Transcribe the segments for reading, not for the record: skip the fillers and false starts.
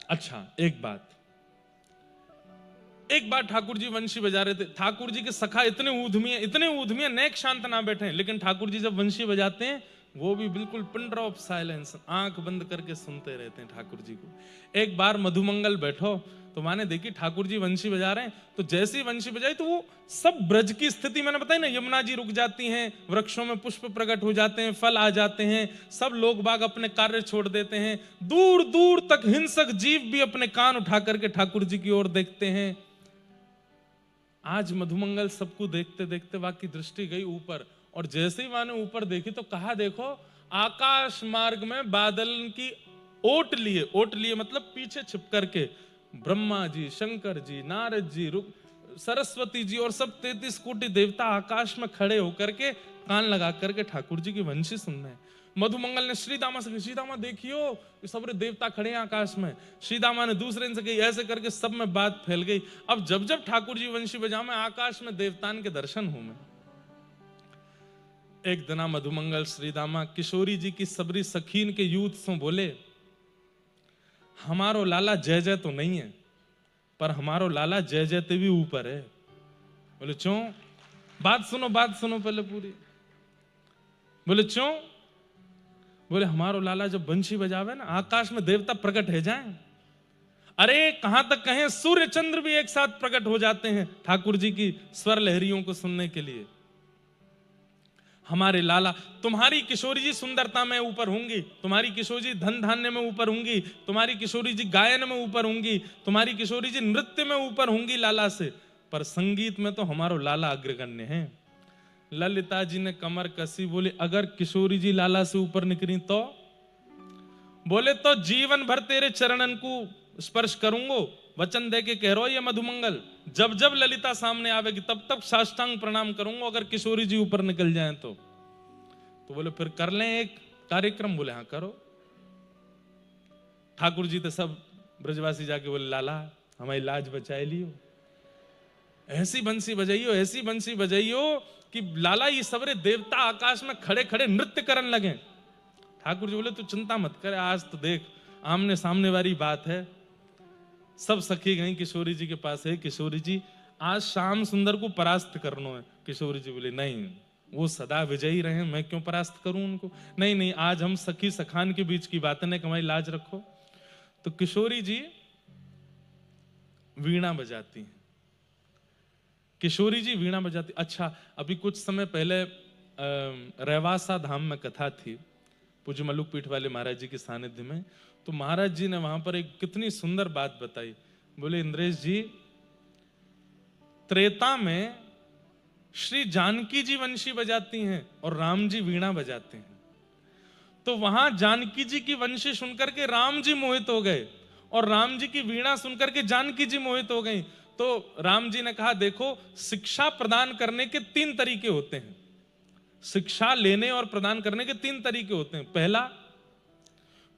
अच्छा, एक बार ठाकुर जी वंशी बजा रहे थे। ठाकुर जी के सखा इतने ऊधमी नेक शांत ना बैठे, लेकिन ठाकुर जी जब वंशी बजाते हैं वो भी बिल्कुल पिन ड्रॉप साइलेंस, आंख बंद करके सुनते रहते हैं ठाकुर जी को। एक बार मधुमंगल बैठो तो माने देखी ठाकुर जी वंशी बजा रहे हैं, तो जैसी वंशी बजाई तो वो सब ब्रज की स्थिति मैंने बताई ना, यमुना जी रुक जाती हैं, वृक्षों में पुष्प प्रकट हो जाते हैं, फल आ जाते हैं, सब लोग बाग अपने कार्य छोड़ देते हैं, दूर दूर तक हिंसक जीव भी अपने कान उठा करके ठाकुर जी की ओर देखते हैं। आज मधुमंगल सबको देखते देखते वहां की दृष्टि गई ऊपर, और जैसे ही वहां ने ऊपर देखी तो कहा देखो आकाश मार्ग में बादल की ओट लिए मतलब पीछे छिप करके ब्रह्मा जी, शंकर जी, नारद जी, सरस्वती जी और सब 33 कोटि देवता आकाश में खड़े होकर के कान लगा करके ठाकुर जी की वंशी सुन रहे हैं। मधुमंगल ने श्रीदामा से कहा, श्रीदामा देखियो ये सब देवता खड़े हैं आकाश में। श्रीदामा ने दूसरे से कही, ऐसे करके सब में बात फैल गई। अब जब जब ठाकुर जी वंशी बजा में आकाश में देवतान के दर्शन हो में। एक दिना मधुमंगल श्रीदामा किशोरी जी की सबरी सखीन के यूथ से बोले, हमारो लाला जय जय तो नहीं है, पर हमारो लाला जय जय ते भी ऊपर है। बोले क्यों? बात सुनो पहले पूरी। बोले क्यों? बोले हमारो लाला जब बंशी बजावे ना आकाश में देवता प्रकट है जाए। अरे कहां तक कहें, सूर्य चंद्र भी एक साथ प्रकट हो जाते हैं ठाकुर जी की स्वर लहरियों को सुनने के लिए। हमारे लाला, तुम्हारी किशोरी जी सुंदरता में ऊपर होंगी, तुम्हारी किशोरी जी धन धान्य में ऊपर होंगी, तुम्हारी किशोरी जी गायन में ऊपर होंगी, तुम्हारी किशोरी जी नृत्य में ऊपर होंगी लाला से, पर संगीत में तो हमारो लाला अग्रगण्य है। ललिता जी ने कमर कसी, बोले अगर किशोरी जी लाला से ऊपर निकली तो? बोले तो जीवन भर तेरे चरणन को स्पर्श करूंगो, वचन दे के कह रहा ये मधुमंगल, जब जब ललिता सामने आवेगी तब तब साष्टांग प्रणाम करूंगा अगर किशोरी जी ऊपर निकल जाएं तो। बोले फिर कर लें एक कार्यक्रम। बोले हाँ करो। ठाकुर जी तो सब ब्रजवासी जाके बोले लाला हमारी लाज बचाए लियो, ऐसी बंसी बजाइयो कि लाला ये सबरे देवता आकाश में खड़े खड़े नृत्य करने लगे। ठाकुर जी बोले तू चिंता मत कर, आज तो देख आमने सामने वाली बात है। सब सखी गई किशोरी जी के पास है, किशोरी जी आज श्याम सुंदर को परास्त करना है। किशोरी जी बोले नहीं, वो सदा विजयी रहे, मैं क्यों परास्त करूं उनको। नहीं आज हम सखी सखान के बीच की बातें ने, हमारी लाज रखो। तो किशोरी जी वीणा बजाती हैं, किशोरी जी वीणा बजाती। अच्छा, अभी कुछ समय पहले रेवासा धाम में कथा थी पूज्य मल्लुक पीठ वाले महाराज जी के सानिध्य में, तो महाराज जी ने वहां पर एक कितनी सुंदर बात बताई। बोले इंद्रेश जी, त्रेता में श्री जानकी जी वंशी बजाती हैं और राम जी वीणा बजाते हैं, तो वहां जानकी जी की वंशी सुनकर के राम जी मोहित हो गए और राम जी की वीणा सुनकर के जानकी जी मोहित हो गई। तो राम जी ने कहा देखो शिक्षा प्रदान करने के 3 तरीके होते हैं, शिक्षा लेने और प्रदान करने के 3 तरीके होते हैं। पहला,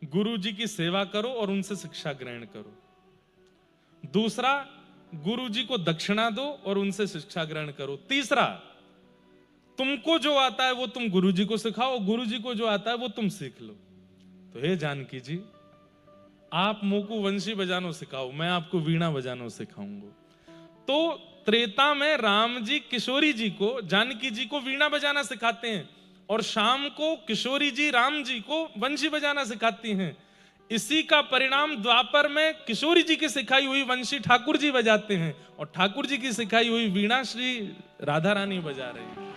गुरु जी की सेवा करो और उनसे शिक्षा ग्रहण करो। दूसरा, गुरु जी को दक्षिणा दो और उनसे शिक्षा ग्रहण करो। तीसरा, तुमको जो आता है वो तुम गुरु जी को सिखाओ, गुरु जी को जो आता है वो तुम सीख लो। तो हे जानकी जी, आप मोकू वंशी बजानो सिखाओ, मैं आपको वीणा बजानो सिखाऊंगा। तो त्रेता में राम जी किशोरी जी को, जानकी जी को वीणा बजाना सिखाते हैं और शाम को किशोरी जी राम जी को वंशी बजाना सिखाती हैं। इसी का परिणाम द्वापर में किशोरी जी की सिखाई हुई वंशी ठाकुर जी बजाते हैं और ठाकुर जी की सिखाई हुई वीणा श्री राधा रानी बजा रहे हैं।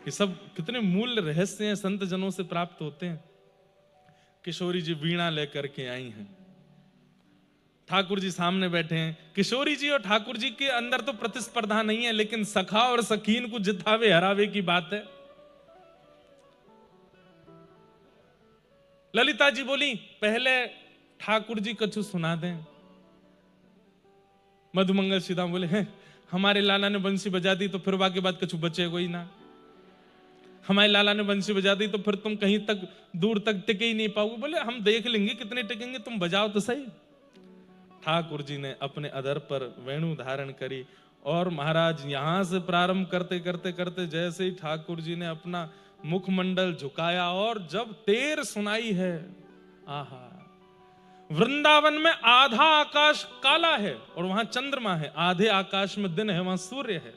ये सब कितने मूल्य रहस्य हैं, संत जनों से प्राप्त होते हैं। किशोरी जी वीणा लेकर के आई हैं, ठाकुर जी सामने बैठे हैं। किशोरी जी और ठाकुर जी के अंदर तो प्रतिस्पर्धा नहीं है, लेकिन सखा और सखीन को जितावे हरावे की बात है। ललिता जी बोली पहले ठाकुर जी कछु सुना दें। मधुमंगल सीधा बोले हैं हमारे लाला ने बंसी बजा दी तो फिर वाके बाद कछु बचेगा ही ना, हमारे लाला ने बंसी बजा दी तो फिर तुम कहीं तक दूर तक टिके ही नहीं पाओगे। बोले हम देख लेंगे कितने टिकेंगे, तुम बजाओ तो सही। ठाकुर जी ने अपने अधर पर वेणु धारण करी और महाराज यहां से प्रारंभ करते करते करते जैसे ही ठाकुर जी ने अपना मुखमंडल झुकाया और जब तेर सुनाई है, आहा, वृंदावन में आधा आकाश काला है और वहां चंद्रमा है, आधे आकाश में दिन है, वहां सूर्य है।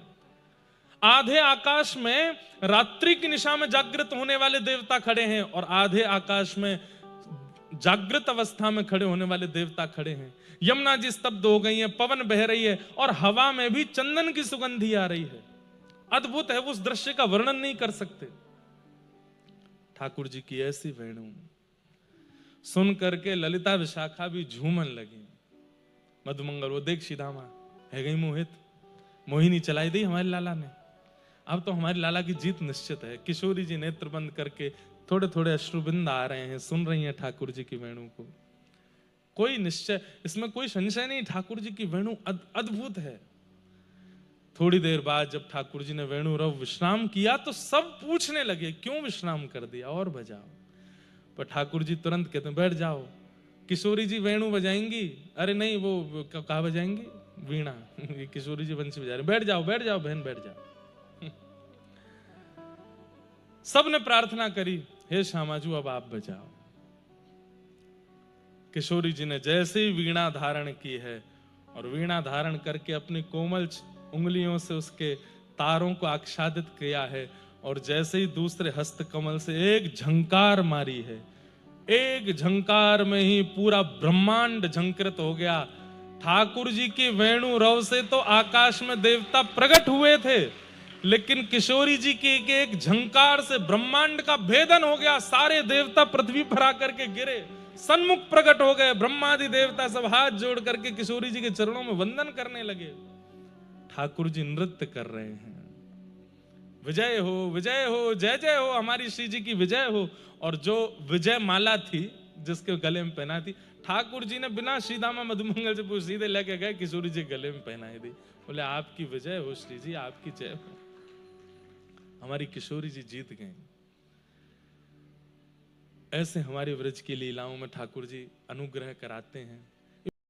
आधे आकाश में रात्रि की निशा में जागृत होने वाले देवता खड़े हैं और आधे आकाश में जागृत अवस्था में खड़े होने वाले देवता खड़े हैं। यमुना जी स्तब्ध हो गई है, पवन बह रही है और हवा में भी चंदन की सुगंधी आ रही है। अद्भुत है, उस दृश्य का वर्णन नहीं कर सकते। ठाकुर जी की ऐसी वेणु सुन करके ललिता विशाखा भी झूमन लगी। मधुमंगल वो देख सीधामा है गई मोहित, मोहिनी चलाई दी हमारे लाला ने। अब तो हमारी लाला की जीत निश्चित है। किशोरी जी नेत्र बंद करके थोड़े थोड़े अश्रुबिंद आ रहे हैं, सुन रही हैं ठाकुर जी की वेणु को। कोई निश्चय, इसमें कोई संशय नहीं, ठाकुर जी की वेणु अद्भुत है। थोड़ी देर बाद जब ठाकुर जी ने वेणु रव विश्राम किया तो सब पूछने लगे क्यों विश्राम कर दिया, और बजाओ। पर ठाकुर जी तुरंत कहते हैं बैठ जाओ। किशोरी जी वेणु बजाएंगी, अरे नहीं वो कहा बजाएंगी, वीणा। ये किशोरी जी बंसी बजा रहे, बैठ जाओ बैठ जाओ बहन बैठ जाओ। सबने प्रार्थना करी, हे श्यामाजू अब आप बजाओ। किशोरी जी ने जैसे ही वीणा धारण की है और वीणा धारण करके अपनी कोमल उंगलियों से उसके तारों को आच्छादित किया है और जैसे ही दूसरे हस्त कमल से एक झंकार मारी है, एक झंकार में ही पूरा ब्रह्मांड झंकृत हो गया। ठाकुर जी की वेणु रव से तो आकाश में देवता प्रकट हुए थे, लेकिन किशोरी जी के एक झंकार से ब्रह्मांड का भेदन हो गया। सारे देवता पृथ्वी पर आकर के गिरे, सन्मुख प्रकट हो गए। ब्रह्मादि देवता सब हाथ जोड़ करके किशोरी जी के चरणों में वंदन करने लगे। ठाकुर जी नृत्य कर रहे हैं, विजय हो जय जय हो, हमारी श्री जी की विजय हो। और जो विजय माला थी जिसके गले में पहना थी, ठाकुर जी ने बिना श्रीदामा मधुमंगल से पूछ सीधे लेके गए किशोरी जी गले में पहनाई दी। बोले आपकी विजय हो श्री जी, आपकी जय हो। हमारी किशोरी जी जीत गए। ऐसे हमारी व्रज की लीलाओं में ठाकुर जी अनुग्रह कराते हैं।